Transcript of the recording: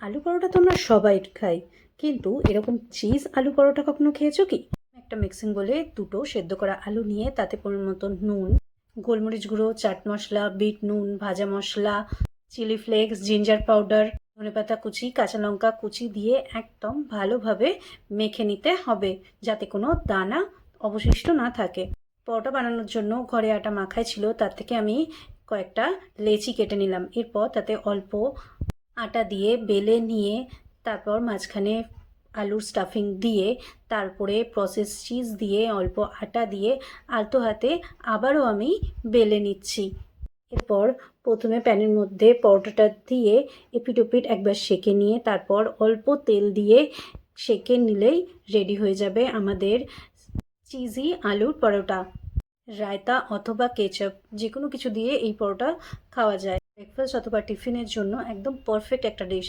আলু পরোটা তো আমরা সবাই খাই, কিন্তু এরকম চিজ আলু পরোটা কখনো খেয়েছো কি? একটা মিক্সিং বলে দুটো সেদ্ধ করা আলু নিয়ে তাতে পরিমাণ মতো নুন, গোলমরিচ গুঁড়ো, চাট মশলা, বিট নুন, ভাজা মশলা, চিলি ফ্লেক্স, জিঞ্জার পাউডার, ধনেপাতা কুচি, কাঁচা লঙ্কা কুচি দিয়ে একদম ভালোভাবে মেখে নিতে হবে, যাতে কোনো দানা অবশিষ্ট না থাকে। পরোটা বানানোর জন্য ঘরে আটা মাখাই ছিল, তার থেকে আমি কয়েকটা লেচি কেটে নিলাম। এরপর তাতে অল্প আটা দিয়ে বেলে নিয়ে তারপর মাঝখানে আলুর স্টাফিং দিয়ে তারপরে প্রসেস চিজ দিয়ে অল্প আটা দিয়ে আলতো হাতে আবারও আমি বেলে নিচ্ছি। এরপর প্রথমে প্যানের মধ্যে পরোটাটা দিয়ে এপিট ওপিট একবার সেঁকে নিয়ে তারপর অল্প তেল দিয়ে সেঁকে নিলেই রেডি হয়ে যাবে আমাদের চিজি আলুর পরোটা। রায়তা অথবা কেচাপ যে কোনো কিছু দিয়ে এই পরোটা খাওয়া যায়। ব্রেকফাস্ট অথবা টিফিনের জন্য একদম পারফেক্ট একটা ডিশ।